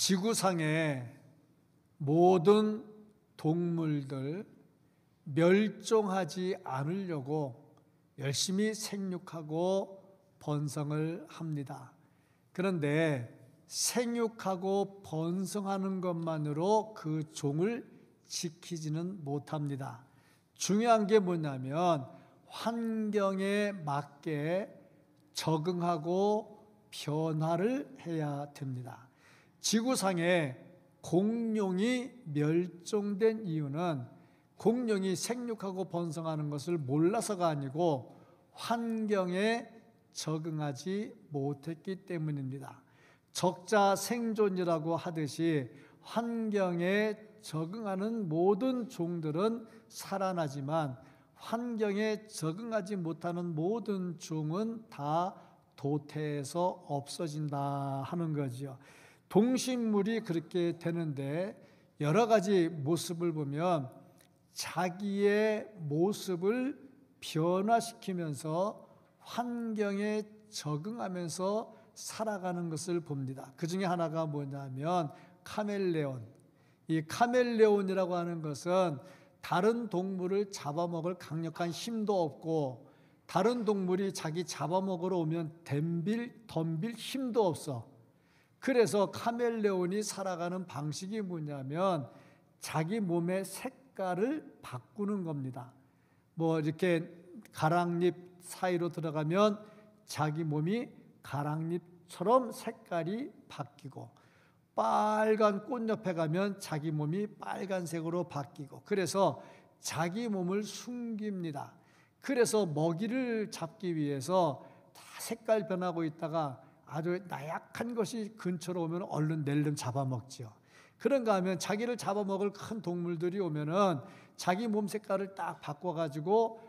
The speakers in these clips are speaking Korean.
지구상의 모든 동물들 멸종하지 않으려고 열심히 생육하고 번성을 합니다. 그런데 생육하고 번성하는 것만으로 그 종을 지키지는 못합니다. 중요한 게 뭐냐면 환경에 맞게 적응하고 변화를 해야 됩니다. 지구상에 공룡이 멸종된 이유는 공룡이 생육하고 번성하는 것을 몰라서가 아니고 환경에 적응하지 못했기 때문입니다. 적자 생존이라고 하듯이 환경에 적응하는 모든 종들은 살아나지만 환경에 적응하지 못하는 모든 종은 다 도태해서 없어진다 하는 거죠. 동식물이 그렇게 되는데 여러 가지 모습을 보면 자기의 모습을 변화시키면서 환경에 적응하면서 살아가는 것을 봅니다. 그 중에 하나가 뭐냐면 카멜레온. 이 카멜레온이라고 하는 것은 다른 동물을 잡아먹을 강력한 힘도 없고 다른 동물이 자기 잡아먹으러 오면 덤빌 힘도 없어. 그래서 카멜레온이 살아가는 방식이 뭐냐면 자기 몸의 색깔을 바꾸는 겁니다. 뭐 이렇게 가랑잎 사이로 들어가면 자기 몸이 가랑잎처럼 색깔이 바뀌고 빨간 꽃 옆에 가면 자기 몸이 빨간색으로 바뀌고 그래서 자기 몸을 숨깁니다. 그래서 먹이를 잡기 위해서 다 색깔 변하고 있다가 아주 나약한 것이 근처로 오면 얼른 낼름 잡아먹죠. 그런가 하면 자기를 잡아먹을 큰 동물들이 오면은 자기 몸 색깔을 딱 바꿔가지고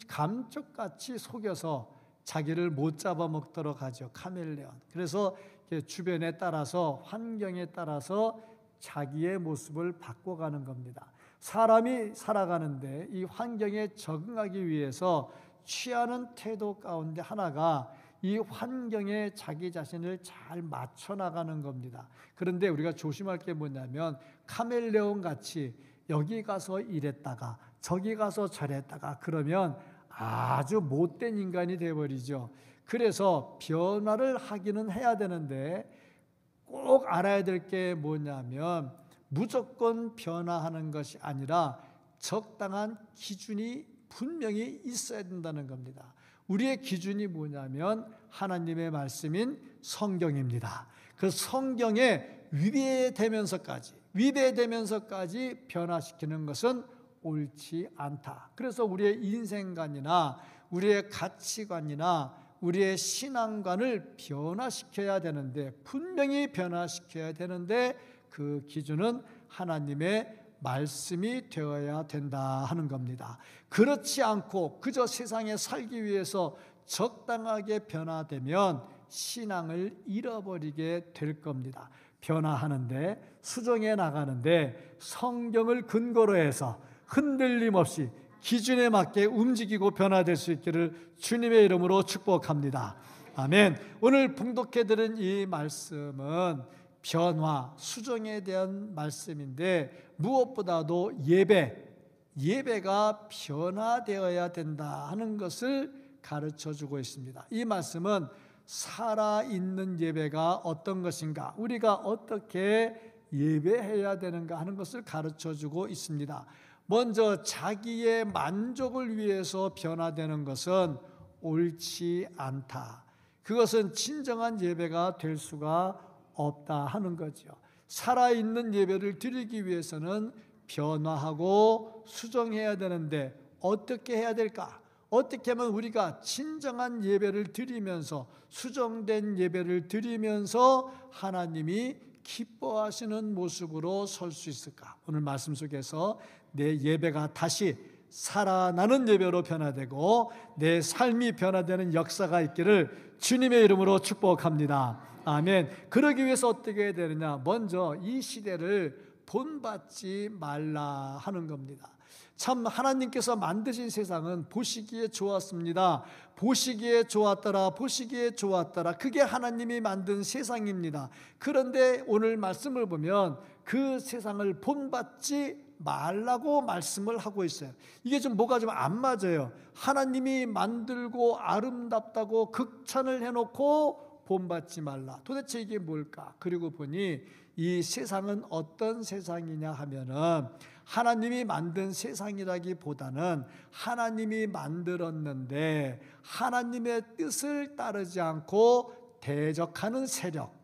감쪽같이 속여서 자기를 못 잡아먹도록 하죠. 카멜레온. 그래서 주변에 따라서 환경에 따라서 자기의 모습을 바꿔가는 겁니다. 사람이 살아가는데 이 환경에 적응하기 위해서 취하는 태도 가운데 하나가 이 환경에 자기 자신을 잘 맞춰 나가는 겁니다. 그런데 우리가 조심할 게 뭐냐면 카멜레온 같이 여기 가서 이랬다가 저기 가서 저랬다가 그러면 아주 못된 인간이 되어버리죠. 그래서 변화를 하기는 해야 되는데 꼭 알아야 될 게 뭐냐면 무조건 변화하는 것이 아니라 적당한 기준이 분명히 있어야 된다는 겁니다. 우리의 기준이 뭐냐면 하나님의 말씀인 성경입니다. 그 성경에 위배되면서까지 변화시키는 것은 옳지 않다. 그래서 우리의 인생관이나 우리의 가치관이나 우리의 신앙관을 변화시켜야 되는데 분명히 변화시켜야 되는데 그 기준은 하나님의 말씀이 되어야 된다 하는 겁니다. 그렇지 않고 그저 세상에 살기 위해서 적당하게 변화되면 신앙을 잃어버리게 될 겁니다. 변화하는데 수정해 나가는데 성경을 근거로 해서 흔들림 없이 기준에 맞게 움직이고 변화될 수 있기를 주님의 이름으로 축복합니다. 아멘. 오늘 봉독해 드린 이 말씀은 변화, 수정에 대한 말씀인데 무엇보다도 예배가 변화되어야 된다 하는 것을 가르쳐주고 있습니다. 이 말씀은 살아있는 예배가 어떤 것인가, 우리가 어떻게 예배해야 되는가 하는 것을 가르쳐주고 있습니다. 먼저 자기의 만족을 위해서 변화되는 것은 옳지 않다. 그것은 진정한 예배가 될 수가 없다 하는 거죠. 살아있는 예배를 드리기 위해서는 변화하고 수정해야 되는데 어떻게 해야 될까? 어떻게 하면 우리가 진정한 예배를 드리면서 수정된 예배를 드리면서 하나님이 기뻐하시는 모습으로 설 수 있을까? 오늘 말씀 속에서 내 예배가 다시 살아나는 예배로 변화되고 내 삶이 변화되는 역사가 있기를 주님의 이름으로 축복합니다. 아멘. 그러기 위해서 어떻게 해야 되느냐? 먼저 이 시대를 본받지 말라 하는 겁니다. 참 하나님께서 만드신 세상은 보시기에 좋았습니다. 보시기에 좋았더라, 보시기에 좋았더라. 그게 하나님이 만든 세상입니다. 그런데 오늘 말씀을 보면 그 세상을 본받지 말라고 말씀을 하고 있어요. 이게 좀 뭐가 좀 안 맞아요. 하나님이 만들고 아름답다고 극찬을 해놓고 본받지 말라. 도대체 이게 뭘까? 그리고 보니 이 세상은 어떤 세상이냐 하면은 하나님이 만든 세상이라기보다는 하나님이 만들었는데 하나님의 뜻을 따르지 않고 대적하는 세력,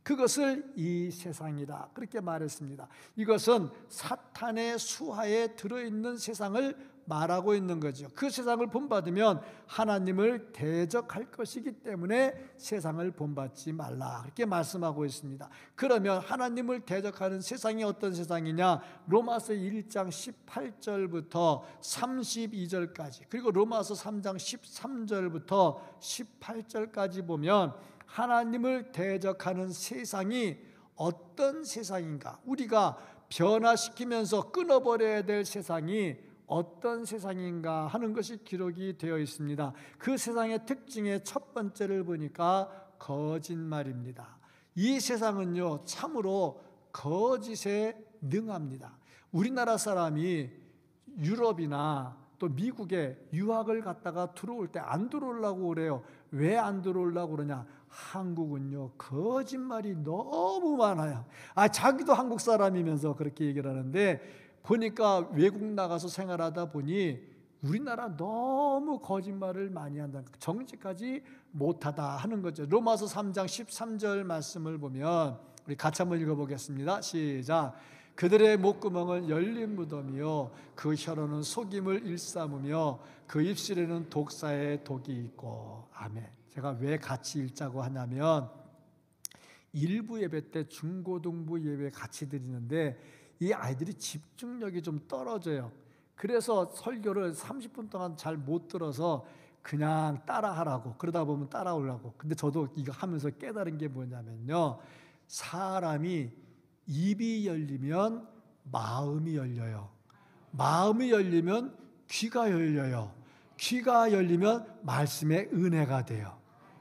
그것을 이 세상이다, 그렇게 말했습니다. 이것은 사탄의 수하에 들어있는 세상을 말하고 있는 거죠. 그 세상을 본받으면 하나님을 대적할 것이기 때문에 세상을 본받지 말라, 그렇게 말씀하고 있습니다. 그러면 하나님을 대적하는 세상이 어떤 세상이냐? 로마서 1장 18절부터 32절까지, 그리고 로마서 3장 13절부터 18절까지 보면 하나님을 대적하는 세상이 어떤 세상인가, 우리가 변화시키면서 끊어버려야 될 세상이 어떤 세상인가 하는 것이 기록이 되어 있습니다. 그 세상의 특징의 첫 번째를 보니까 거짓말입니다. 이 세상은요, 참으로 거짓에 능합니다. 우리나라 사람이 유럽이나 또 미국에 유학을 갔다가 들어올 때 안 들어오려고 그래요. 왜 안 들어오려고 그러냐? 한국은요, 거짓말이 너무 많아요. 자기도 한국 사람이면서 그렇게 얘기를 하는데, 보니까 외국 나가서 생활하다 보니 우리나라 너무 거짓말을 많이 한다, 정직하지 못하다 하는 거죠. 로마서 3장 13절 말씀을 보면 우리 같이 한번 읽어보겠습니다. 시작. 그들의 목구멍은 열린 무덤이요 그 혀로는 속임을 일삼으며 그 입술에는 독사의 독이 있고. 아멘. 제가 왜 같이 읽자고 하냐면, 일부 예배 때 중고등부 예배 같이 드리는데 이 아이들이 집중력이 좀 떨어져요. 그래서 설교를 30분 동안 잘 못 들어서 그냥 따라하라고, 그러다 보면 따라오려고. 근데 저도 이거 하면서 깨달은 게 뭐냐면요, 사람이 입이 열리면 마음이 열려요. 마음이 열리면 귀가 열려요. 귀가 열리면 말씀의 은혜가 돼요.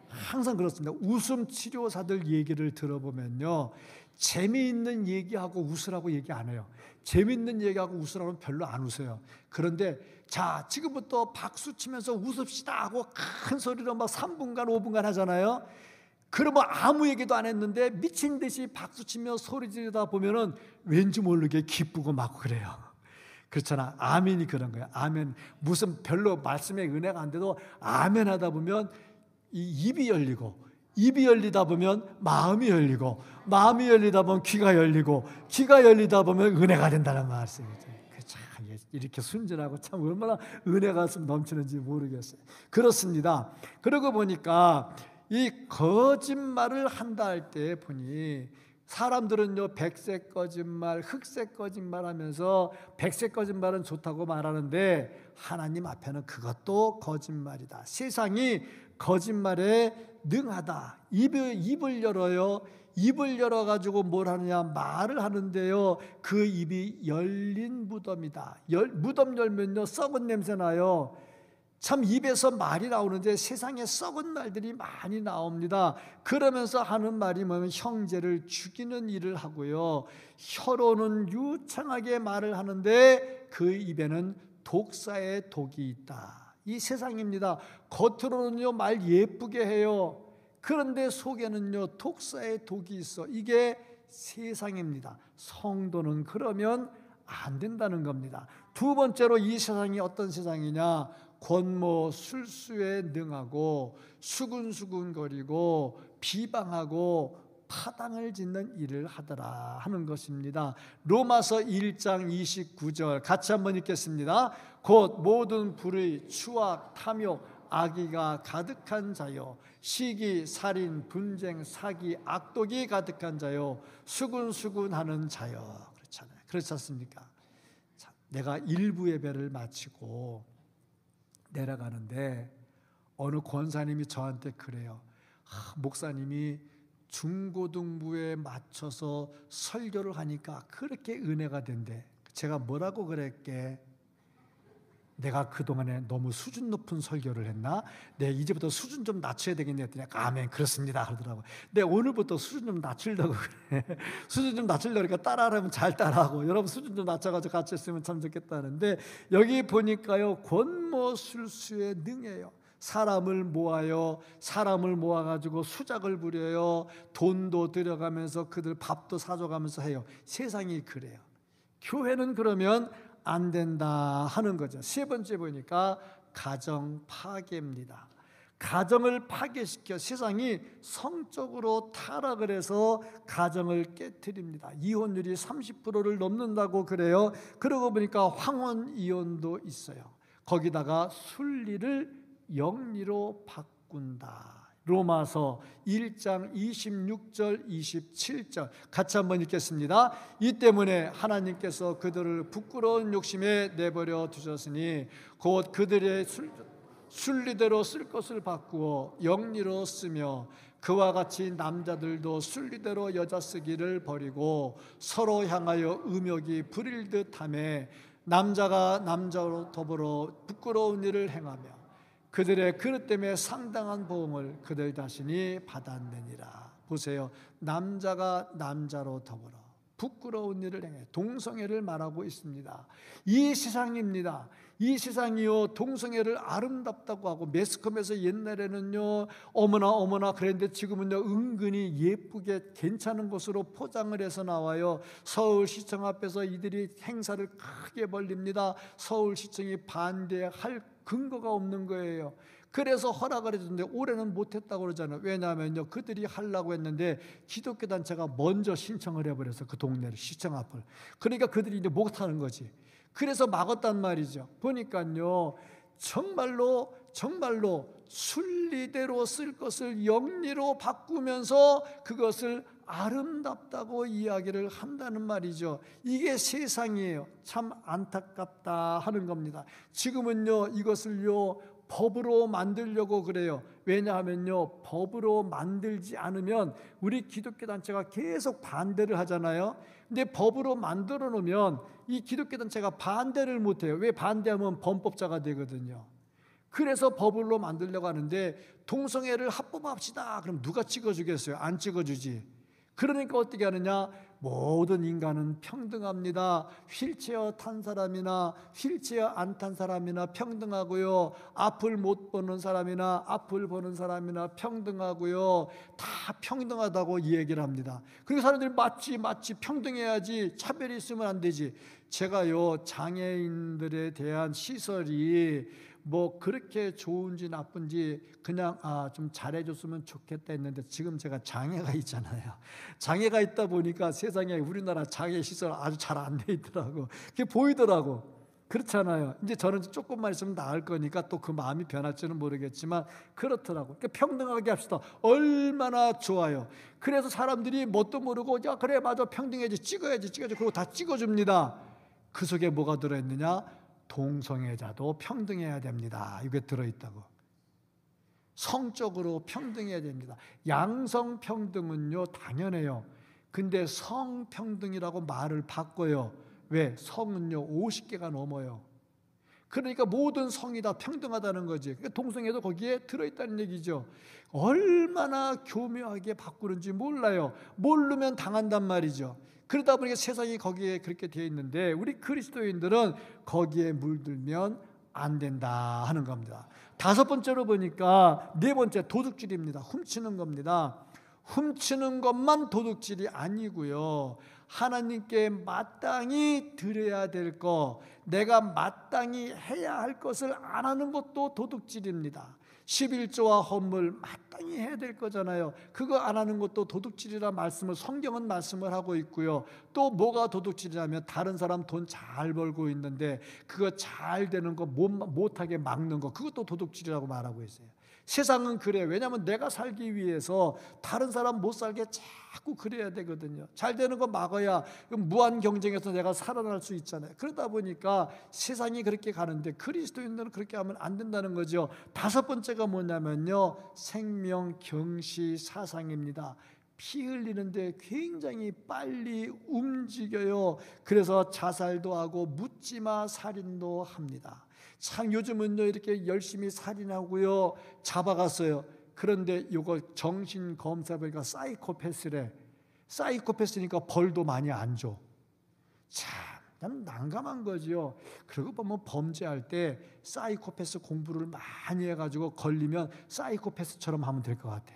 항상 그렇습니다. 웃음 치료사들 얘기를 들어보면요, 재미있는 얘기하고 웃으라고 얘기 안 해요. 재미있는 얘기하고 웃으라고 별로 안 웃어요. 그런데 자, 지금부터 박수 치면서 웃읍시다 하고 큰 소리로 막 3분간 5분간 하잖아요. 그러면 아무 얘기도 안 했는데 미친 듯이 박수 치며 소리 지르다 보면은 왠지 모르게 기쁘고 막 그래요. 그렇잖아. 아멘이 그런 거야. 아멘. 무슨 별로 말씀의 은혜가 안 돼도 아멘 하다 보면 이 입이 열리고, 입이 열리다 보면 마음이 열리고, 마음이 열리다 보면 귀가 열리고, 귀가 열리다 보면 은혜가 된다는 말씀이죠. 참 이렇게 순진하고 참 얼마나 은혜가 넘치는지 모르겠어요. 그렇습니다. 그러고 보니까 이 거짓말을 한다 할 때 보니 사람들은요, 백색 거짓말, 흑색 거짓말 하면서 백색 거짓말은 좋다고 말하는데 하나님 앞에는 그것도 거짓말이다. 세상이 거짓말에 능하다. 입을 열어요. 입을 열어가지고 뭘 하느냐? 말을 하는데요, 그 입이 열린 무덤이다. 무덤 열면요, 썩은 냄새 나요. 참 입에서 말이 나오는데 세상에 썩은 말들이 많이 나옵니다. 그러면서 하는 말이 뭐냐면 형제를 죽이는 일을 하고요, 혀로는 유창하게 말을 하는데 그 입에는 독사의 독이 있다. 이 세상입니다. 겉으로는요 말 예쁘게 해요. 그런데 속에는요 독사의 독이 있어. 이게 세상입니다. 성도는 그러면 안 된다는 겁니다. 두 번째로 이 세상이 어떤 세상이냐? 권모 술수에 능하고 수군수군거리고 비방하고 파당을 짓는 일을 하더라 하는 것입니다. 로마서 1장 29절 같이 한번 읽겠습니다. 곧 모든 불의, 추악, 탐욕, 악의가 가득한 자요, 시기, 살인, 분쟁, 사기, 악독이 가득한 자요, 수군수군하는 자요. 그렇잖아요. 그렇지 않습니까? 자, 내가 일부 예배를 마치고 내려가는데 어느 권사님이 저한테 그래요. 목사님이 중고등부에 맞춰서 설교를 하니까 그렇게 은혜가 된대. 제가 뭐라고 그랬게? 내가 그동안에 너무 수준 높은 설교를 했나? 내 이제부터 수준 좀 낮춰야 되겠네 했더니 아멘 그렇습니다 하더라고요. 내 오늘부터 수준 좀 낮추려고 그래. 수준 좀 낮추려고 그러니까 따라하면 잘 따라하고 여러분 수준 좀 낮춰가지고 같이 했으면 참 좋겠다는데 여기 보니까요 권모술수에 능해요. 사람을 모아가지고 수작을 부려요. 돈도 들여가면서 그들 밥도 사줘가면서 해요. 세상이 그래요. 교회는 그러면 안 된다 하는 거죠. 세 번째 보니까 가정 파괴입니다. 가정을 파괴시켜 세상이 성적으로 타락을 해서 가정을 깨트립니다. 이혼율이 30%를 넘는다고 그래요. 그러고 보니까 황혼 이혼도 있어요. 거기다가 순리를 영리로 바꾼다. 로마서 1장 26절 27절 같이 한번 읽겠습니다. 이 때문에 하나님께서 그들을 부끄러운 욕심에 내버려 두셨으니 곧 그들의 순리대로 쓸 것을 바꾸어 영리로 쓰며 그와 같이 남자들도 순리대로 여자 쓰기를 버리고 서로 향하여 음욕이 부릴 듯하며 남자가 남자로 더불어 부끄러운 일을 행하며 그들의 그릇 때문에 상당한 보응을 그들 자신이 받았느니라. 보세요. 남자가 남자로 더불어 부끄러운 일을 행해 동성애를 말하고 있습니다. 이 세상입니다. 이 세상이요 동성애를 아름답다고 하고 매스컴에서 옛날에는요 어머나 그랬는데 지금은요 은근히 예쁘게 괜찮은 것으로 포장을 해서 나와요. 서울시청 앞에서 이들이 행사를 크게 벌립니다. 서울시청이 반대할 근거가 없는 거예요. 그래서 허락을 해줬는데 올해는 못했다고 그러잖아요. 왜냐하면요 그들이 하려고 했는데 기독교 단체가 먼저 신청을 해버려서 그 동네를 시청 앞을 그러니까 그들이 이제 못하는 거지. 그래서 막았단 말이죠. 보니까요 정말로 순리대로 쓸 것을 영리로 바꾸면서 그것을 아름답다고 이야기를 한다는 말이죠. 이게 세상이에요. 참 안타깝다 하는 겁니다. 지금은요 이것을요 법으로 만들려고 그래요. 왜냐하면요 법으로 만들지 않으면 우리 기독교 단체가 계속 반대를 하잖아요. 근데 법으로 만들어 놓으면 이 기독교 단체가 반대를 못해요. 왜? 반대하면 범법자가 되거든요. 그래서 법으로 만들려고 하는데 동성애를 합법합시다. 그럼 누가 찍어주겠어요? 안 찍어주지. 그러니까 어떻게 하느냐? 모든 인간은 평등합니다. 휠체어 탄 사람이나 휠체어 안 탄 사람이나 평등하고요. 앞을 못 보는 사람이나 앞을 보는 사람이나 평등하고요. 다 평등하다고 이 얘기를 합니다. 그리고 사람들이 맞지 평등해야지 차별이 있으면 안 되지. 제가요 장애인들에 대한 시설이 뭐 그렇게 좋은지 나쁜지 그냥 좀 잘해줬으면 좋겠다 했는데 지금 제가 장애가 있잖아요. 장애가 있다 보니까 세상에 우리나라 장애 시설 아주 잘 안 돼 있더라고. 그게 보이더라고. 그렇잖아요. 이제 저는 조금만 있으면 나을 거니까 또 그 마음이 변할지는 모르겠지만 그렇더라고. 그러니까 평등하게 합시다. 얼마나 좋아요. 그래서 사람들이 뭣도 모르고 야 그래 맞아 평등해야지 찍어야지 그리고 다 찍어줍니다. 그 속에 뭐가 들어있느냐? 동성애자도 평등해야 됩니다. 이게 들어있다고. 성적으로 평등해야 됩니다. 양성평등은요 당연해요. 근데 성평등이라고 말을 바꿔요. 왜? 성은요 50개가 넘어요. 그러니까 모든 성이 다 평등하다는 거지. 그러니까 동성애도 거기에 들어있다는 얘기죠. 얼마나 교묘하게 바꾸는지 몰라요. 모르면 당한단 말이죠. 그러다 보니까 세상이 거기에 그렇게 되어 있는데 우리 그리스도인들은 거기에 물들면 안 된다 하는 겁니다. 다섯 번째로 보니까 네 번째 도둑질입니다. 훔치는 겁니다. 훔치는 것만 도둑질이 아니고요. 하나님께 마땅히 드려야 될 것, 내가 마땅히 해야 할 것을 안 하는 것도 도둑질입니다. 11조와 헌물 마땅히 해야 될 거잖아요. 그거 안 하는 것도 도둑질이라 말씀을 성경은 말씀을 하고 있고요. 또 뭐가 도둑질이냐면 다른 사람 돈 잘 벌고 있는데 그거 잘 되는 거 못하게 막는 거, 그것도 도둑질이라고 말하고 있어요. 세상은 그래요. 왜냐하면 내가 살기 위해서 다른 사람 못 살게 자꾸 그래야 되거든요. 잘 되는 거 막아야 무한 경쟁에서 내가 살아날 수 있잖아요. 그러다 보니까 세상이 그렇게 가는데 그리스도인들은 그렇게 하면 안 된다는 거죠. 다섯 번째가 뭐냐면요, 생명경시 사상입니다. 피 흘리는데 굉장히 빨리 움직여요. 그래서 자살도 하고 묻지마 살인도 합니다. 참 요즘은요 이렇게 열심히 살인하고요 잡아갔어요. 그런데 이거 정신검사보니까 사이코패스래. 사이코패스니까 벌도 많이 안 줘. 참 난감한 거지요. 그리고 보면 범죄할 때 사이코패스 공부를 많이 해가지고 걸리면 사이코패스처럼 하면 될 것 같아.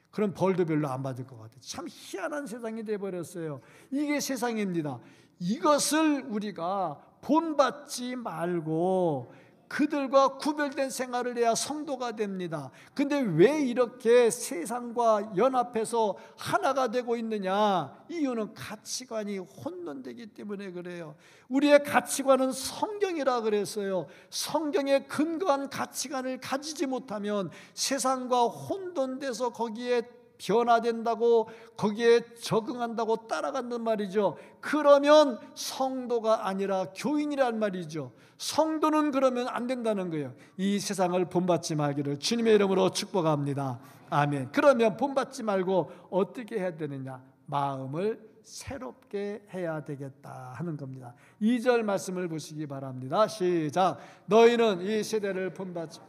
그럼 벌도 별로 안 받을 것 같아. 참 희한한 세상이 돼버렸어요. 이게 세상입니다. 이것을 우리가 본받지 말고 그들과 구별된 생활을 해야 성도가 됩니다. 근데 왜 이렇게 세상과 연합해서 하나가 되고 있느냐? 이유는 가치관이 혼돈되기 때문에 그래요. 우리의 가치관은 성경이라 그랬어요. 성경에 근거한 가치관을 가지지 못하면 세상과 혼돈돼서 거기에 변화된다고, 거기에 적응한다고 따라간단 말이죠. 그러면 성도가 아니라 교인이란 말이죠. 성도는 그러면 안 된다는 거예요. 이 세상을 본받지 말기를 주님의 이름으로 축복합니다. 아멘. 그러면 본받지 말고 어떻게 해야 되느냐? 마음을 새롭게 해야 되겠다 하는 겁니다. 2절 말씀을 보시기 바랍니다. 시작. 너희는 이 세대를 본받지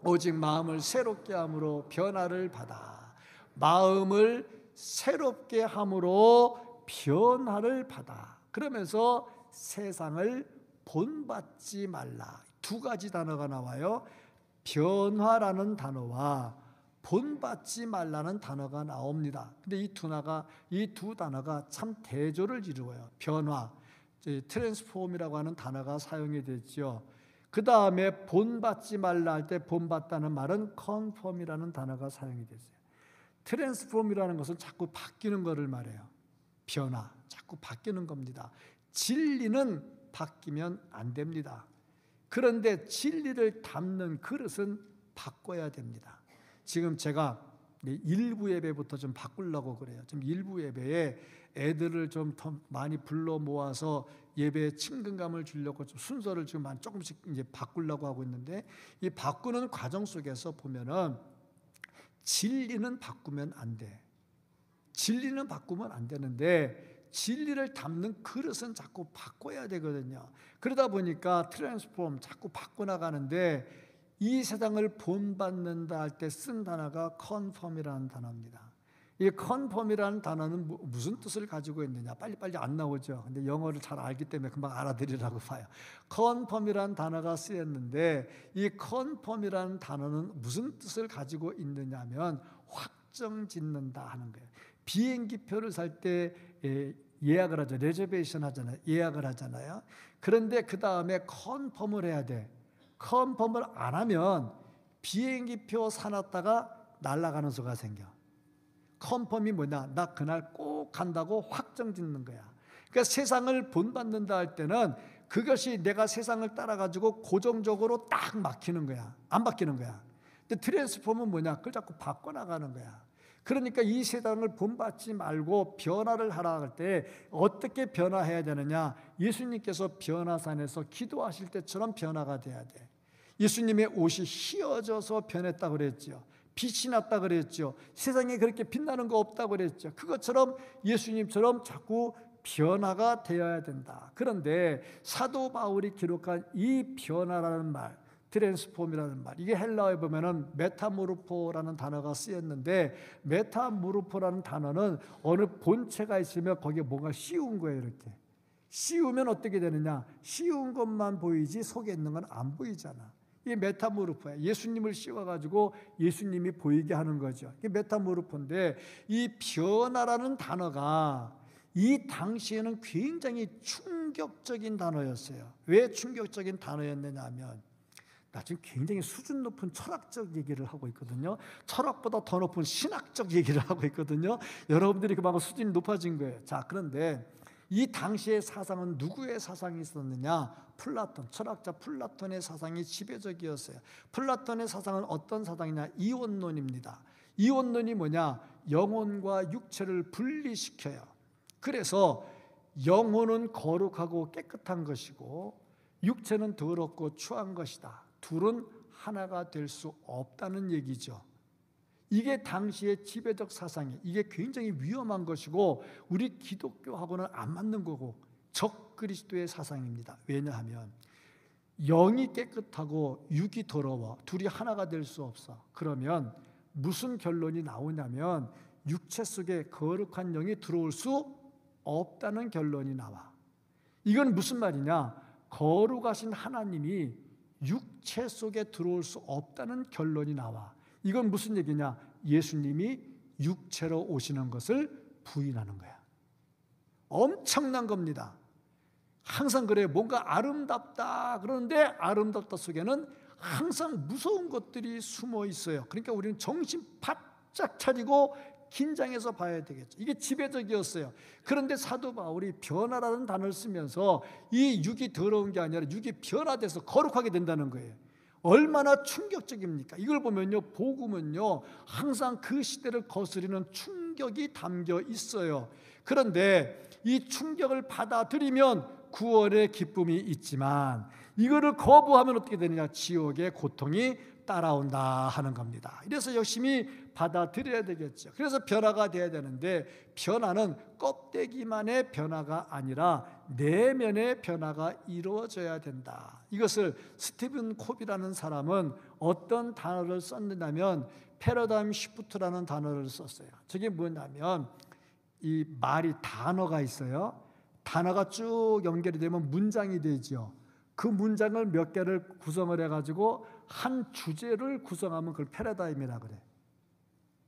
오직 마음을 새롭게 함으로 변화를 받아. 마음을 새롭게 함으로 변화를 받아. 그러면서 세상을 본받지 말라. 두 가지 단어가 나와요. 변화라는 단어와 본받지 말라는 단어가 나옵니다. 근데 이 두 단어가 참 대조를 이루어요. 변화, 트랜스폼이라고 하는 단어가 사용이 됐죠. 그 다음에 본받지 말라 할 때 본받다는 말은 컨펌이라는 단어가 사용이 됐어요. 트랜스폼이라는 것은 자꾸 바뀌는 것을 말해요. 변화, 자꾸 바뀌는 겁니다. 진리는 바뀌면 안 됩니다. 그런데 진리를 담는 그릇은 바꿔야 됩니다. 지금 제가 일부 예배부터 좀 바꾸려고 그래요. 좀 일부 예배에 애들을 좀 더 많이 불러 모아서 예배에 친근감을 주려고 좀 순서를 지금 조금씩 이제 바꾸려고 하고 있는데, 이 바꾸는 과정 속에서 보면은 진리는 바꾸면 안 돼. 진리는 바꾸면 안 되는데 진리를 담는 그릇은 자꾸 바꿔야 되거든요. 그러다 보니까 트랜스폼 자꾸 바꿔나가는데, 이 세상을 본받는다 할 때 쓴 단어가 컨펌이라는 단어입니다. 이 컨펌이라는 단어는 무슨 뜻을 가지고 있느냐? 빨리빨리 안 나오죠. 근데 영어를 잘 알기 때문에 금방 알아들으라고 봐요. 컨펌이라는 단어가 쓰였는데, 이 컨펌이라는 단어는 무슨 뜻을 가지고 있느냐면 확정짓는다 하는 거예요. 비행기표를 살 때 예약을 하죠. 레저베이션 하잖아요. 예약을 하잖아요. 그런데 그 다음에 컨펌을 해야 돼. 컨펌을 안 하면 비행기표 사놨다가 날아가는 수가 생겨. 컨펌이 뭐냐? 나 그날 꼭 간다고 확정짓는 거야. 그러니까 세상을 본받는다 할 때는 그것이 내가 세상을 따라가지고 고정적으로 딱 막히는 거야. 안 바뀌는 거야. 근데 트랜스폼은 뭐냐? 그걸 자꾸 바꿔나가는 거야. 그러니까 이 세상을 본받지 말고 변화를 하라 할 때 어떻게 변화해야 되느냐? 예수님께서 변화산에서 기도하실 때처럼 변화가 돼야 돼. 예수님의 옷이 휘어져서 변했다고 그랬죠. 빛이 났다 그랬죠. 세상에 그렇게 빛나는 거 없다고 그랬죠. 그것처럼 예수님처럼 자꾸 변화가 되어야 된다. 그런데 사도 바울이 기록한 이 변화라는 말, 트랜스폼이라는 말, 이게 헬라어에 보면은 메타모르포라는 단어가 쓰였는데, 메타모르포라는 단어는 어느 본체가 있으면 거기에 뭔가 씌운 거예요. 이렇게 씌우면 어떻게 되느냐? 씌운 것만 보이지 속에 있는 건 안 보이잖아. 이게 메타모르포야. 예수님을 씌워가지고 예수님이 보이게 하는 거죠. 이게 메타모르포인데, 이 변화라는 단어가 이 당시에는 굉장히 충격적인 단어였어요. 왜 충격적인 단어였느냐 하면, 나 지금 굉장히 수준 높은 철학적 얘기를 하고 있거든요. 철학보다 더 높은 신학적 얘기를 하고 있거든요. 여러분들이 그만큼 수준이 높아진 거예요. 자, 그런데 이 당시의 사상은 누구의 사상이 있었느냐? 플라톤, 철학자 플라톤의 사상이 지배적이었어요. 플라톤의 사상은 어떤 사상이냐? 이원론입니다. 이원론이 뭐냐? 영혼과 육체를 분리시켜요. 그래서 영혼은 거룩하고 깨끗한 것이고 육체는 더럽고 추한 것이다. 둘은 하나가 될 수 없다는 얘기죠. 이게 당시의 지배적 사상이에요. 이게 굉장히 위험한 것이고 우리 기독교하고는 안 맞는 거고 적 그리스도의 사상입니다. 왜냐하면 영이 깨끗하고 육이 더러워 둘이 하나가 될 수 없어. 그러면 무슨 결론이 나오냐면 육체 속에 거룩한 영이 들어올 수 없다는 결론이 나와. 이건 무슨 말이냐? 거룩하신 하나님이 육체 속에 들어올 수 없다는 결론이 나와. 이건 무슨 얘기냐? 예수님이 육체로 오시는 것을 부인하는 거야. 엄청난 겁니다. 항상 그래요. 뭔가 아름답다 그러는데 아름답다 속에는 항상 무서운 것들이 숨어 있어요. 그러니까 우리는 정신 바짝 차리고 긴장해서 봐야 되겠죠. 이게 지배적이었어요. 그런데 사도 바울이 변화라는 단어를 쓰면서 이 육이 더러운 게 아니라 육이 변화돼서 거룩하게 된다는 거예요. 얼마나 충격적입니까? 이걸 보면요, 복음은요 항상 그 시대를 거스리는 충격이 담겨 있어요. 그런데 이 충격을 받아들이면 구원의 기쁨이 있지만 이거를 거부하면 어떻게 되느냐? 지옥의 고통이 따라온다 하는 겁니다. 그래서 열심히 받아들여야 되겠죠. 그래서 변화가 돼야 되는데 변화는 껍데기만의 변화가 아니라 내면의 변화가 이루어져야 된다. 이것을 스티븐 콥이라는 사람은 어떤 단어를 썼느냐면 패러다임 시프트라는 단어를 썼어요. 저게 뭐냐면 이 말이 단어가 있어요. 단어가 쭉 연결이 되면 문장이 되죠. 그 문장을 몇 개를 구성을 해가지고 한 주제를 구성하면 그걸 패러다임이라 그래.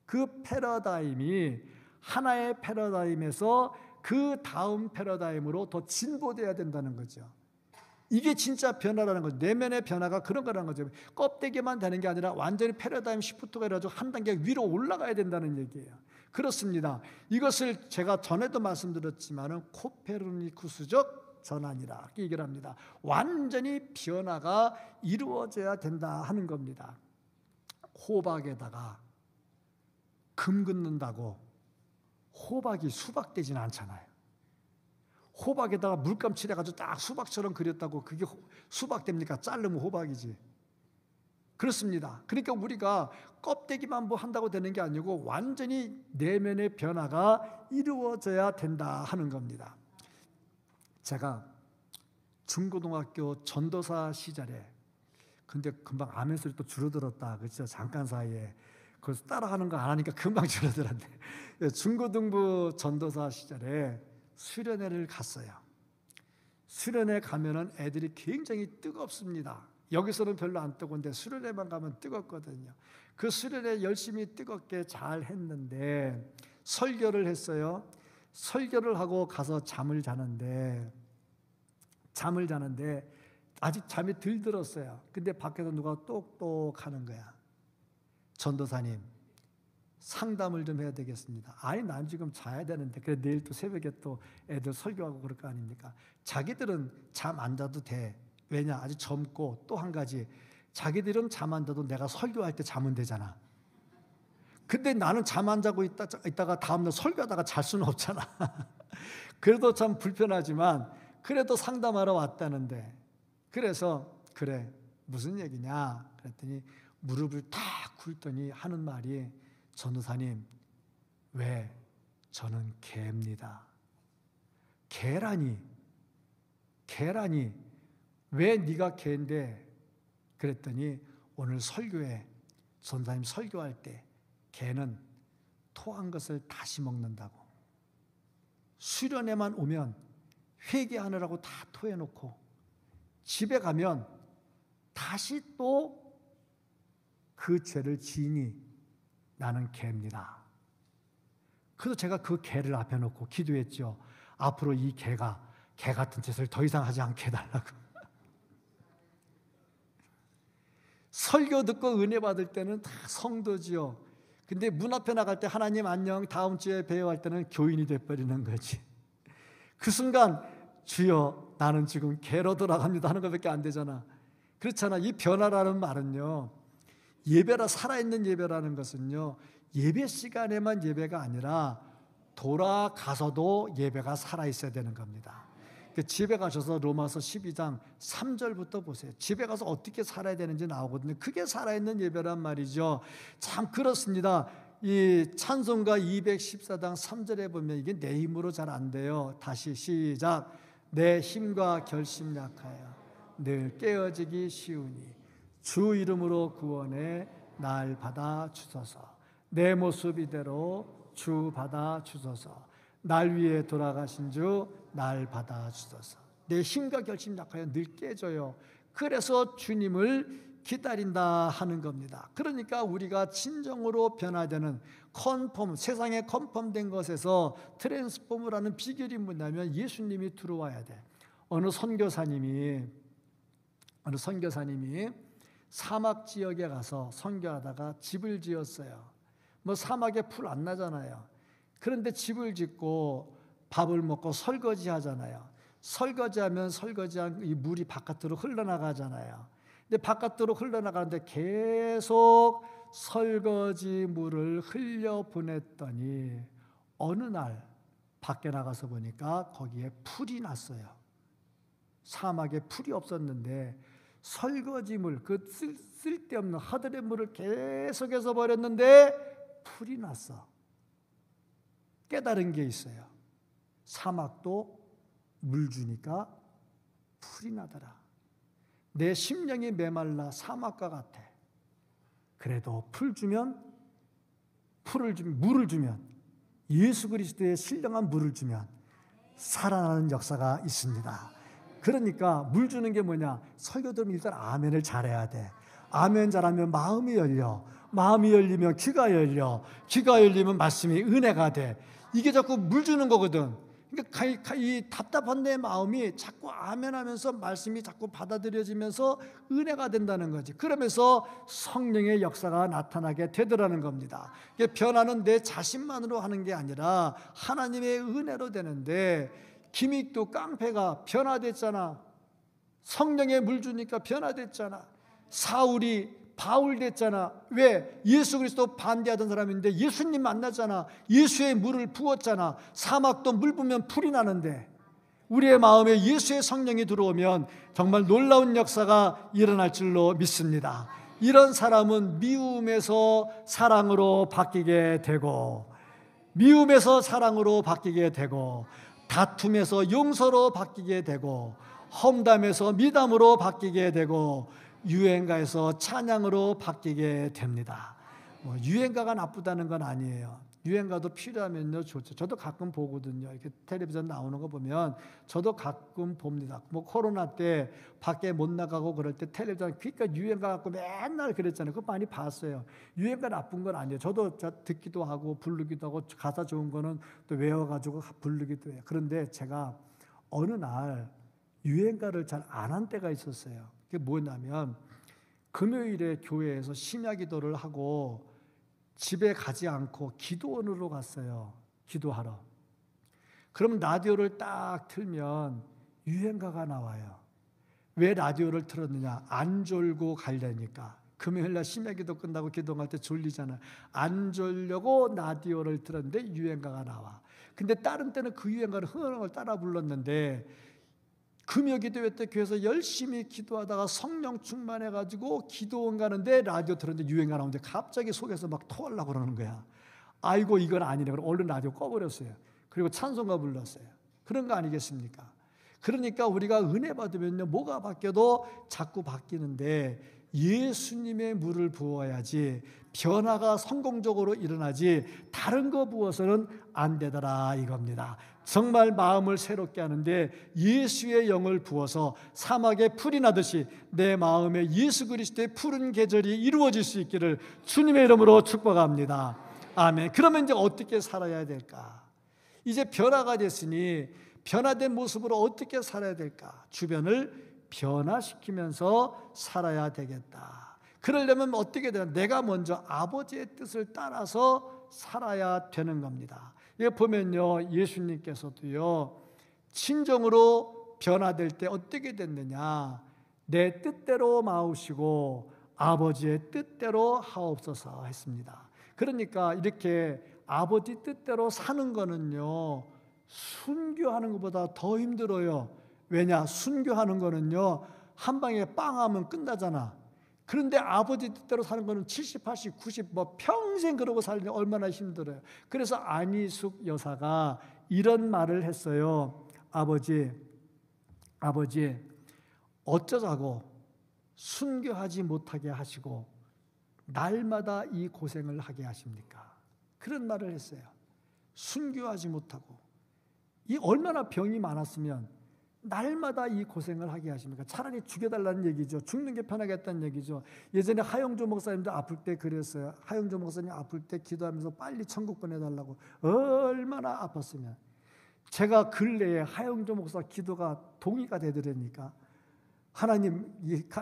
그 패러다임이 하나의 패러다임에서 그 다음 패러다임으로 더 진보돼야 된다는 거죠. 이게 진짜 변화라는 거죠. 내면의 변화가 그런 거라는 거죠. 껍데기만 되는 게 아니라 완전히 패러다임 시프트가 이루어지고 한 단계 위로 올라가야 된다는 얘기예요. 그렇습니다. 이것을 제가 전에도 말씀드렸지만은 코페르니쿠스적 전환이라 이렇게 얘기를 합니다. 완전히 변화가 이루어져야 된다 하는 겁니다. 호박에다가 금 긋는다고 호박이 수박되지는 않잖아요. 호박에다가 물감 칠해가지고 딱 수박처럼 그렸다고 그게 수박 됩니까? 자르면 호박이지. 그렇습니다. 그러니까 우리가 껍데기만 뭐 한다고 되는 게 아니고 완전히 내면의 변화가 이루어져야 된다 하는 겁니다. 제가 중고등학교 전도사 시절에 근데 금방 아멘 소리 또 줄어들었다. 그렇죠? 잠깐 사이에. 그래서 따라하는 거 안 하니까 금방 줄어들었네. 중고등부 전도사 시절에 수련회를 갔어요. 수련회 가면은 애들이 굉장히 뜨겁습니다. 여기서는 별로 안 뜨거운데 수련회만 가면 뜨겁거든요. 그 수련회 열심히 뜨겁게 잘 했는데 설교를 했어요. 설교를 하고 가서 잠을 자는데 아직 잠이 덜 들었어요. 근데 밖에서 누가 똑똑 하는 거야. 전도사님, 상담을 좀 해야 되겠습니다. 아니, 난 지금 자야 되는데. 그래, 내일 또 새벽에 또 애들 설교하고 그럴 거 아닙니까? 자기들은 잠 안 자도 돼. 왜냐? 아직 젊고 또 한 가지, 자기들은 잠 안 자도 내가 설교할 때 자면 되잖아. 근데 나는 잠 안 자고 있다가 다음날 설교하다가 잘 수는 없잖아. 그래도 참 불편하지만 그래도 상담하러 왔다는데, 그래서 그래 무슨 얘기냐 그랬더니 무릎을 탁 꿇더니 하는 말이, 전도사님, 왜 저는 개입니다. 개라니 왜 네가 개인데? 그랬더니 오늘 설교에 전도사님 설교할 때 개는 토한 것을 다시 먹는다고. 수련회만 오면 회개하느라고 다 토해놓고 집에 가면 다시 또 그 죄를 지니 나는 개입니다. 그래서 제가 그 개를 앞에 놓고 기도했죠. 앞으로 이 개가 개 같은 짓을 더 이상 하지 않게 해달라고. 설교 듣고 은혜 받을 때는 다 성도지요. 근데 문 앞에 나갈 때 하나님 안녕 다음 주에 봬요 할 때는 교인이 돼버리는 거지. 그 순간 주여 나는 지금 개로 돌아갑니다 하는 것밖에 안 되잖아. 그렇잖아. 이 변화라는 말은요, 예배라 살아있는 예배라는 것은요, 예배 시간에만 예배가 아니라 돌아가서도 예배가 살아있어야 되는 겁니다. 집에 가셔서 로마서 12장 3절부터 보세요. 집에 가서 어떻게 살아야 되는지 나오거든요. 그게 살아있는 예배란 말이죠. 참 그렇습니다. 이 찬송가 214장 3절에 보면 이게 내 힘으로 잘 안 돼요. 다시 시작. 내 힘과 결심 약하여 늘 깨어지기 쉬우니 주 이름으로 구원해 날 받아 주소서. 내 모습 이대로 주 받아 주소서. 날 위해 돌아가신 주 날 받아 주소서. 내 힘과 결심 약하여 늘 깨져요. 그래서 주님을 기다린다 하는 겁니다. 그러니까 우리가 진정으로 변화되는 컨펌, 세상에 컨펌된 것에서 트랜스폼을 하는 비결이 뭐냐면 예수님이 들어와야 돼. 어느 선교사님이 사막 지역에 가서 선교하다가 집을 지었어요. 뭐 사막에 풀 안 나잖아요. 그런데 집을 짓고 밥을 먹고 설거지 하잖아요. 설거지하면 설거지한 이 물이 바깥으로 흘러나가잖아요. 근데 바깥으로 흘러나가는데 계속 설거지 물을 흘려 보냈더니 어느 날 밖에 나가서 보니까 거기에 풀이 났어요. 사막에 풀이 없었는데 설거지 물, 그 쓸데없는 하늘의 물을 계속해서 버렸는데 풀이 났어. 깨달은 게 있어요. 사막도 물 주니까 풀이 나더라. 내 심령이 메말라 사막과 같아. 그래도 물을 주면 예수 그리스도의 신령한 물을 주면 살아나는 역사가 있습니다. 그러니까 물 주는 게 뭐냐? 설교 들으면 일단 아멘을 잘해야 돼. 아멘 잘하면 마음이 열려. 마음이 열리면 귀가 열려. 귀가 열리면 말씀이 은혜가 돼. 이게 자꾸 물 주는 거거든. 그러니까 이 답답한 내 마음이 자꾸 아멘하면서 말씀이 자꾸 받아들여지면서 은혜가 된다는 거지. 그러면서 성령의 역사가 나타나게 되더라는 겁니다. 변화는 내 자신만으로 하는 게 아니라 하나님의 은혜로 되는데, 김익두 깡패가 변화됐잖아. 성령의 물 주니까 변화됐잖아. 사울이 바울 됐잖아. 왜? 예수 그리스도 반대하던 사람인데 예수님 만났잖아. 예수의 물을 부었잖아. 사막도 물 부으면 풀이 나는데 우리의 마음에 예수의 성령이 들어오면 정말 놀라운 역사가 일어날 줄로 믿습니다. 이런 사람은 미움에서 사랑으로 바뀌게 되고, 미움에서 사랑으로 바뀌게 되고, 다툼에서 용서로 바뀌게 되고, 험담에서 미담으로 바뀌게 되고, 유행가에서 찬양으로 바뀌게 됩니다. 유행가가 나쁘다는 건 아니에요. 유행가도 필요하면요 좋죠. 저도 가끔 보거든요. 이렇게 텔레비전 나오는 거 보면 저도 가끔 봅니다. 코로나 때 밖에 못 나가고 그럴 때 텔레비전 그러니까 유행가 갖고 맨날 그랬잖아요. 그거 많이 봤어요. 유행가 나쁜 건 아니에요. 저도 듣기도 하고 부르기도 하고 가사 좋은 거는 또 외워가지고 부르기도 해요. 그런데 제가 어느 날 유행가를 잘 안 한 때가 있었어요. 그게 뭐냐면 금요일에 교회에서 심야 기도를 하고 집에 가지 않고 기도원으로 갔어요. 기도하러. 그럼 라디오를 딱 틀면 유행가가 나와요. 왜 라디오를 틀었느냐? 안 졸고 가려니까. 금요일날 심야 기도 끝나고 기도할 때 졸리잖아요. 안 졸려고 라디오를 틀었는데 유행가가 나와. 근데 다른 때는 그 유행가를 흥얼흥얼 따라 불렀는데 금요 기도회 때 교회에서 열심히 기도하다가 성령 충만해가지고 기도원 가는데 라디오 틀었는데 유행가 나오는데 갑자기 속에서 막 토하려고 그러는 거야. 아이고 이건 아니네. 그럼 얼른 라디오 꺼버렸어요. 그리고 찬송가 불렀어요. 그런 거 아니겠습니까? 그러니까 우리가 은혜 받으면요 뭐가 바뀌어도 자꾸 바뀌는데 예수님의 물을 부어야지 변화가 성공적으로 일어나지 다른 거 부어서는 안 되더라 이겁니다. 정말 마음을 새롭게 하는데 예수의 영을 부어서 사막에 풀이 나듯이 내 마음에 예수 그리스도의 푸른 계절이 이루어질 수 있기를 주님의 이름으로 축복합니다. 아멘. 그러면 이제 어떻게 살아야 될까? 이제 변화가 됐으니 변화된 모습으로 어떻게 살아야 될까? 주변을 변화시키면서 살아야 되겠다. 그러려면 어떻게 되나? 내가 먼저 아버지의 뜻을 따라서 살아야 되는 겁니다. 여기 보면요 예수님께서도요 친정으로 변화될 때 어떻게 됐느냐? 내 뜻대로 마우시고 아버지의 뜻대로 하옵소서 했습니다. 그러니까 이렇게 아버지 뜻대로 사는 거는요 순교하는 것보다 더 힘들어요. 왜냐? 순교하는 거는요 한 방에 빵 하면 끝나잖아. 그런데 아버지 뜻대로 사는 거는 70, 80, 90 뭐 평생 그러고 살기 얼마나 힘들어요. 그래서 안희숙 여사가 이런 말을 했어요. 아버지 어쩌자고 순교하지 못하게 하시고 날마다 이 고생을 하게 하십니까? 그런 말을 했어요. 순교하지 못하고 이 얼마나 병이 많았으면 날마다 이 고생을 하게 하십니까? 차라리 죽여달라는 얘기죠. 죽는 게 편하겠다는 얘기죠. 예전에 하영조 목사님도 아플 때 그랬어요. 하영조 목사님 아플 때 기도하면서 빨리 천국 보내달라고 얼마나 아팠으면. 제가 근래에 하영조 목사 기도가 동의가 되더라니까 하나님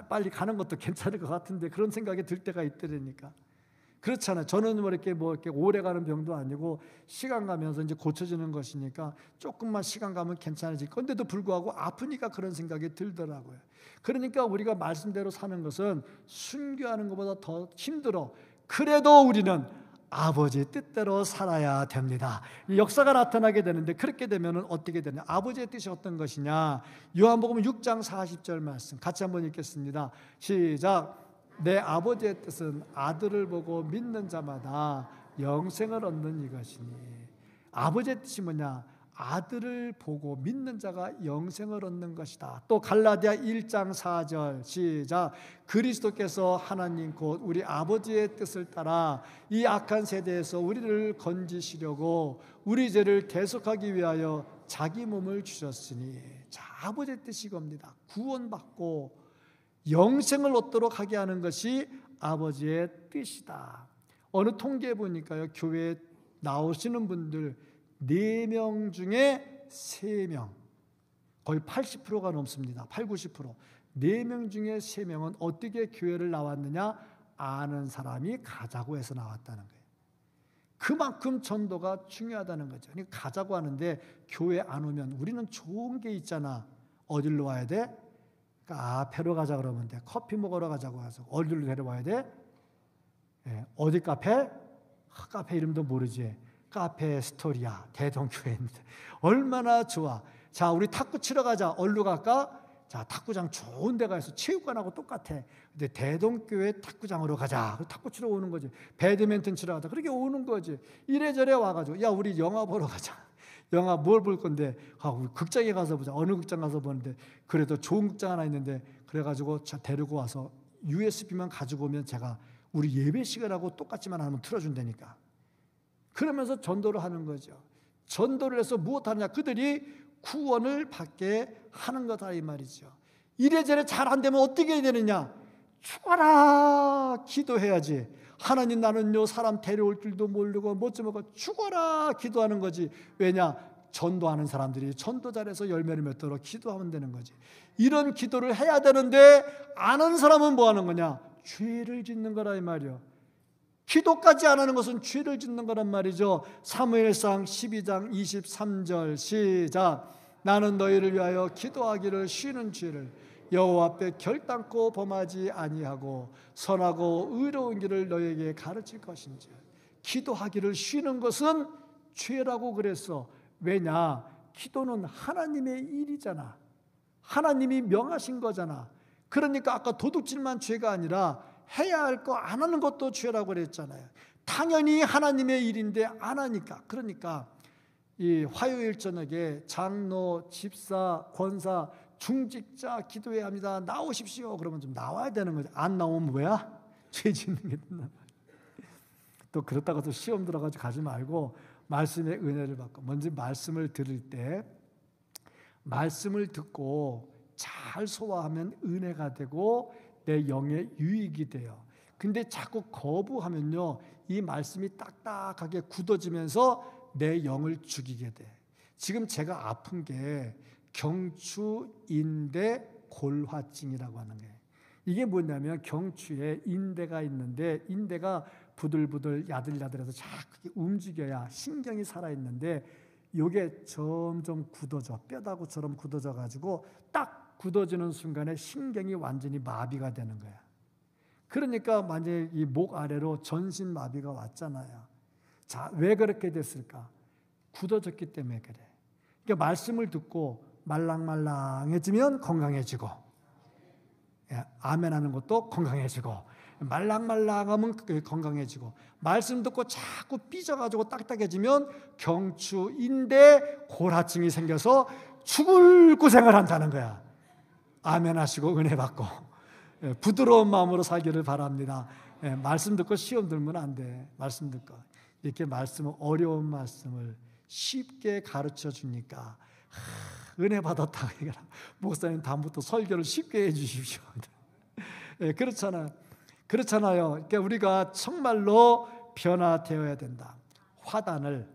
빨리 가는 것도 괜찮을 것 같은데 그런 생각이 들 때가 있더라니까. 그렇잖아요. 저는 이렇게 오래 가는 병도 아니고 시간 가면서 이제 고쳐지는 것이니까 조금만 시간 가면 괜찮아질 건데도 불구하고 아프니까 그런 생각이 들더라고요. 그러니까 우리가 말씀대로 사는 것은 순교하는 것보다 더 힘들어. 그래도 우리는 아버지의 뜻대로 살아야 됩니다. 이 역사가 나타나게 되는데 그렇게 되면 어떻게 되냐? 아버지의 뜻이 어떤 것이냐? 요한복음 6장 40절 말씀 같이 한번 읽겠습니다. 시작. 내 아버지의 뜻은 아들을 보고 믿는 자마다 영생을 얻는 이것이니. 아버지의 뜻이 뭐냐? 아들을 보고 믿는 자가 영생을 얻는 것이다. 또 갈라디아 1장 4절 시작. 그리스도께서 하나님 곧 우리 아버지의 뜻을 따라 이 악한 세대에서 우리를 건지시려고 우리 죄를 대속하기 위하여 자기 몸을 주셨으니. 자, 아버지의 뜻이 겁니다. 구원받고 영생을 얻도록 하게 하는 것이 아버지의 뜻이다. 어느 통계에 보니까요, 교회에 나오시는 분들 4명 중에 3명, 거의 80%가 넘습니다. 80-90%. 4명 중에 3명은 어떻게 교회를 나왔느냐? 아는 사람이 가자고 해서 나왔다는 거예요. 그만큼 전도가 중요하다는 거죠. 그러니까 가자고 하는데 교회 안 오면 우리는 좋은 게 있잖아. 어디로 와야 돼? 카페로 가자 그러면 돼. 커피 먹으러 가자고 해서 어디로 데려와야 돼? 어디 카페? 카페 이름도 모르지. 카페 스토리아 대동교회입니다. 얼마나 좋아. 자, 우리 탁구 치러 가자. 어디로 갈까? 자, 탁구장 좋은 데 가서 체육관하고 똑같아. 근데 대동교회 탁구장으로 가자. 탁구 치러 오는 거지. 배드민턴 치러 가자. 그렇게 오는 거지. 이래저래 와가지고 야, 우리 영화 보러 가자. 영화 뭘 볼 건데? 우리 극장에 가서 보자. 어느 극장 가서 보는데 그래도 좋은 극장 하나 있는데 그래가지고 데리고 와서 USB만 가지고 오면 제가 우리 예배 시간하고 똑같지만 하면 틀어준다니까. 그러면서 전도를 하는 거죠. 전도를 해서 무엇하느냐? 그들이 구원을 받게 하는 거다 이 말이죠. 이래저래 잘 안 되면 어떻게 해야 되느냐? 죽어라 기도해야지. 하나님 나는요 사람 데려올 줄도 모르고 못 좀 먹고 죽어라 기도하는 거지. 왜냐? 전도하는 사람들이 전도 잘해서 열매를 맺도록 기도하면 되는 거지. 이런 기도를 해야 되는데 아는 사람은 뭐 하는 거냐? 죄를 짓는 거라 이 말이요. 기도까지 안 하는 것은 죄를 짓는 거란 말이죠. 사무엘상 12장 23절 시작. 나는 너희를 위하여 기도하기를 쉬는 죄를 여호와 앞에 결단코 범하지 아니하고 선하고 의로운 길을 너희에게 가르칠 것인지. 기도하기를 쉬는 것은 죄라고 그랬어. 왜냐? 기도는 하나님의 일이잖아. 하나님이 명하신 거잖아. 그러니까 아까 도둑질만 죄가 아니라 해야 할 거 안 하는 것도 죄라고 그랬잖아요. 당연히 하나님의 일인데 안 하니까. 그러니까 이 화요일 저녁에 장로, 집사, 권사, 중직자 기도해야 합니다. 나오십시오. 그러면 좀 나와야 되는 거죠. 안 나오면 뭐야? 죄 짓는 게 된단 말이에요. 또 그렇다고 또 시험 들어가지고 가지 말고 말씀의 은혜를 받고 먼저 말씀을 들을 때 말씀을 듣고 잘 소화하면 은혜가 되고 내 영의 유익이 돼요. 근데 자꾸 거부하면요 이 말씀이 딱딱하게 굳어지면서 내 영을 죽이게 돼. 지금 제가 아픈 게 경추인대 골화증이라고 하는 거예요. 이게 뭐냐면 경추에 인대가 있는데 인대가 부들부들 야들야들해서 자꾸 움직여야 신경이 살아있는데 이게 점점 굳어져. 뼈다구처럼 굳어져 가지고 딱 굳어지는 순간에 신경이 완전히 마비가 되는 거야. 그러니까 만약에 이 목 아래로 전신 마비가 왔잖아요. 자, 왜 그렇게 됐을까? 굳어졌기 때문에 그래. 그러니까 말씀을 듣고 말랑말랑해지면 건강해지고, 아멘 하는 것도 건강해지고, 말랑말랑하면 건강해지고, 말씀 듣고 자꾸 삐져가지고 딱딱해지면 경추인대 골화증이 생겨서 죽을 고생을 한다는 거야. 아멘 하시고 은혜 받고 부드러운 마음으로 살기를 바랍니다. 말씀 듣고 시험 들면 안 돼. 말씀 듣고 이렇게 말씀을, 어려운 말씀을 쉽게 가르쳐 주니까 은혜 받았다. 목사님 다음부터 설교를 쉽게 해 주십시오. 그렇잖아요. 그러니까 우리가 정말로 변화되어야 된다. 화단을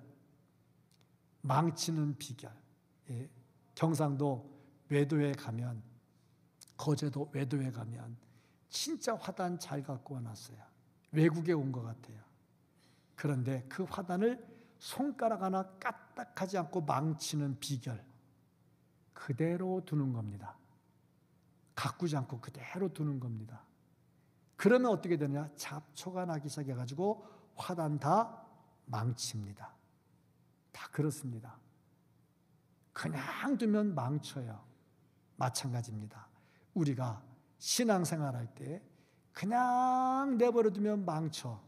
망치는 비결. 경상도 외도에 가면, 거제도 외도에 가면 진짜 화단 잘 갖고 와놨어요. 외국에 온 것 같아요. 그런데 그 화단을 손가락 하나 까딱하지 않고 망치는 비결, 그대로 두는 겁니다. 가꾸지 않고 그대로 두는 겁니다. 그러면 어떻게 되느냐? 잡초가 나기 시작해가지고 화단 다 망칩니다. 다 그렇습니다. 그냥 두면 망쳐요. 마찬가지입니다. 우리가 신앙생활할 때 그냥 내버려 두면 망쳐.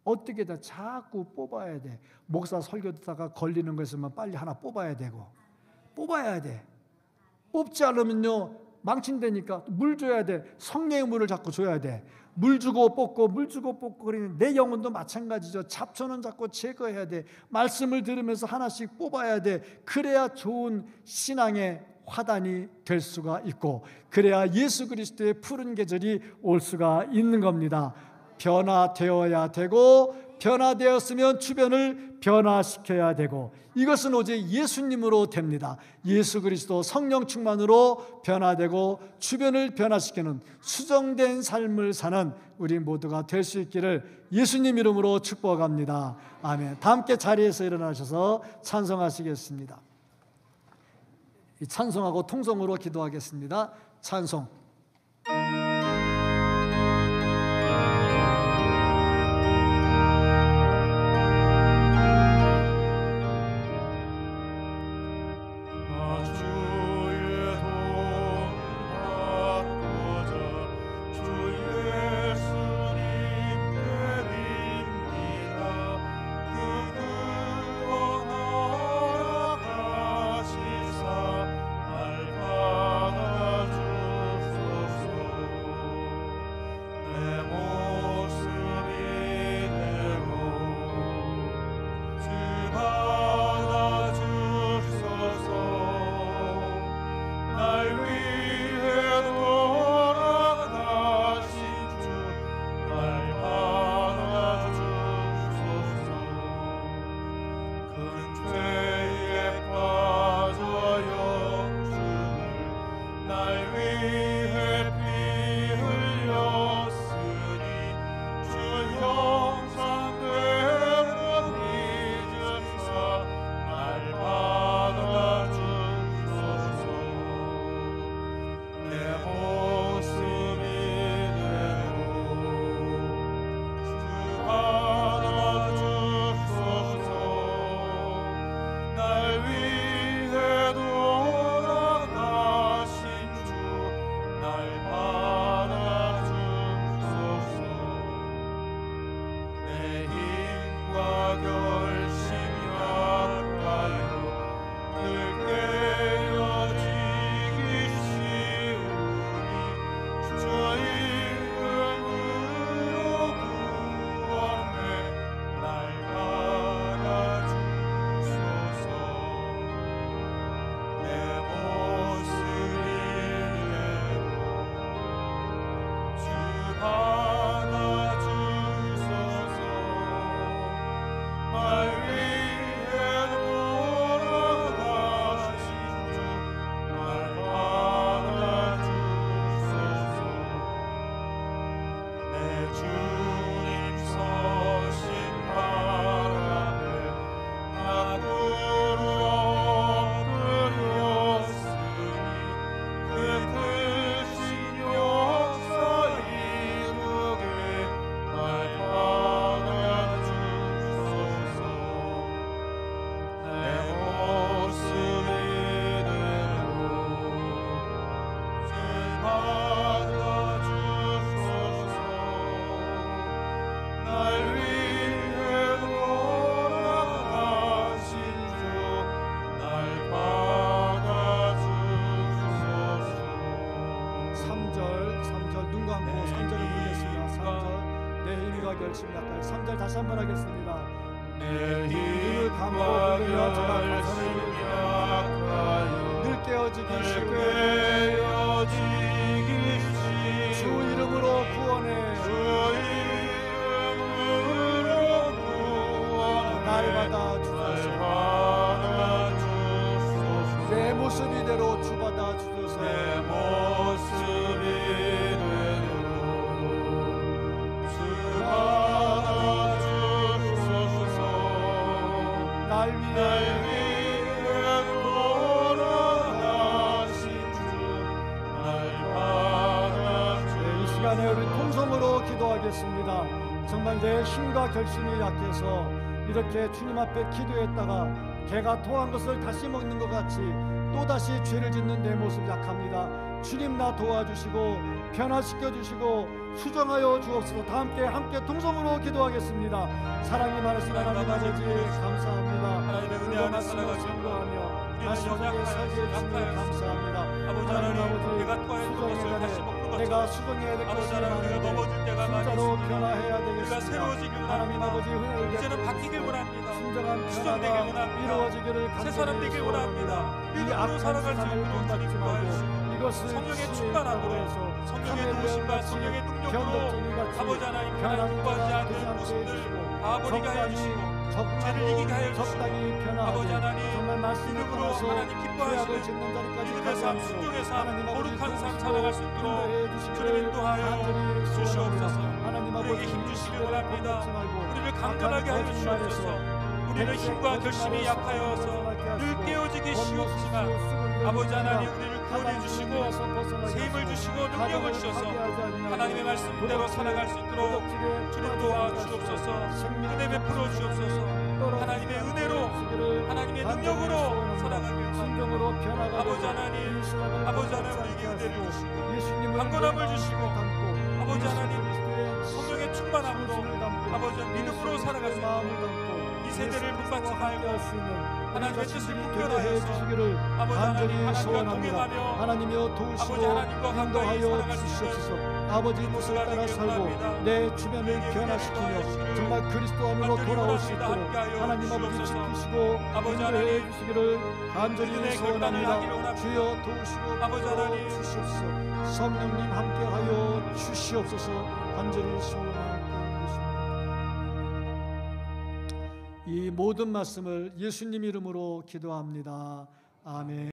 어떻게 다 자꾸 뽑아야 돼. 목사 설교 듣다가 걸리는 거 있으면 빨리 하나 뽑아야 되고, 뽑아야 돼. 뽑지 않으면요 망친다니까. 물 줘야 돼. 성령의 물을 자꾸 줘야 돼. 물 주고 뽑고 물 주고 뽑고. 그러니 내 영혼도 마찬가지죠. 잡초는 자꾸 제거해야 돼. 말씀을 들으면서 하나씩 뽑아야 돼. 그래야 좋은 신앙의 화단이 될 수가 있고, 그래야 예수 그리스도의 푸른 계절이 올 수가 있는 겁니다. 변화되어야 되고, 변화되었으면 주변을 변화시켜야 되고, 이것은 오직 예수님으로 됩니다. 예수 그리스도 성령 충만으로 변화되고 주변을 변화시키는 수정된 삶을 사는 우리 모두가 될 수 있기를 예수님 이름으로 축복합니다. 아멘. 다 함께 자리에서 일어나셔서 찬송하시겠습니다. 이 찬송하고 통성으로 기도하겠습니다. 찬송. 모습 약하여 3절 다시 한번 하겠습니다. 내 눈을 감고 부르며 제가 가사를 약하여 늘 깨어지기 쉬고 주 이름으로 구원해 날 받아 주소서. 내 모습 이대로 주 받아 주소서. 내 모습 이대로 주 받아 주소서. 날 위해 돌아가신 주 날 받아 주소서. 이 시간에 우리 통성으로 기도하겠습니다. 정말 내 힘과 결심이 약해서 이렇게 주님 앞에 기도했다가 개가 토한 것을 다시 먹는 것 같이 또다시 죄를 짓는 내 모습 약합니다. 주님 나 도와주시고 변화시켜 주시고 수정하여 주옵소서. 다 함께 통성으로 기도하겠습니다. 사랑이 많으신 하나님 아버지 감사합니다. 하나님의 은혜 안에 살아가시고 전부하며 우리는 다시 연약하여 우리의 사기에 주시며 약하여 감사합니다. 아버지 하나님 내가 토했던 것을 다시 먹는 내가 것처럼 수정해야 될 아버지 것이 하나님 우리가 많은데 넘어질 때가 많이 진짜로 있습니다. 변화해야 우리가 되겠습니다. 새로워지길 하나님 원합니다. 아버지 은혜를 이제는 베풀어 바뀌길 주시고 원합니다. 진정한 수정되길 변화가 원합니다. 이루어지기를 새 사람 되길 원합니다. 믿음으로 살아갈 수 있도록 주님 구하시고 이것을 성령의 충만함으로 성령의 도우심과 성령의 능력으로 아버지 하나님 하나님 구하지 않는 모습들 다 버리게 하여 주시고 죄를 이기게 하여 주시고 아버지 하나님 믿음으로 하나님 기뻐하시는 믿음의 삶, 순종의 삶, 거룩한 삶 살아갈 수 있도록 주님 인도하여 주시옵소서. 우리에게 힘 주시길 원합니다. 우리를 강건하게 하여 주시옵소서. 우리는 힘과 결심이 약하여서 늘 깨어지기 쉬웠지만 아버지 하나님 우리를 구원해 주시고 세임을 주시고 능력을 주셔서 하나님의 말씀대로 살아갈 수 있도록 주님 도와주옵소서. 은혜 베풀어 주옵소서. 하나님의 은혜로 하나님의 능력으로 살아가길 원합니다. 아버지 하나님 우리에게 은혜를 주시고 강건함을 주시고 아버지 하나님 성령의 충만함으로 아버지 믿음으로 살아갈 수 있도록 이 세대를 붙박지 말고 하나님의 뜻을 분별하여서 아버지 하나님 하나님과 동행하며 하나님이여 도우시고 아버지 하나님과 가까이 인도하여 살아갈 수 주시옵소서. 있는 아버지 뜻을 모두가 따라 되길 살고 원합니다. 내 주변을 변화시키며 정말 그리스도 안으로 간절히 돌아올 수 원합니다. 있도록 함께하여 하나님 아버지 주시옵소서. 지키시고 아버지 인도해 하나님, 주시기를 간절히 믿음의 결단을 소원합니다. 하기를 원합니다. 주여 도우시고 아버지 하나님, 주시옵소서. 성령님 함께하여 주시옵소서. 간절히 소원하고 있습니다. 이 모든 말씀을 예수님 이름으로 기도합니다. 아멘.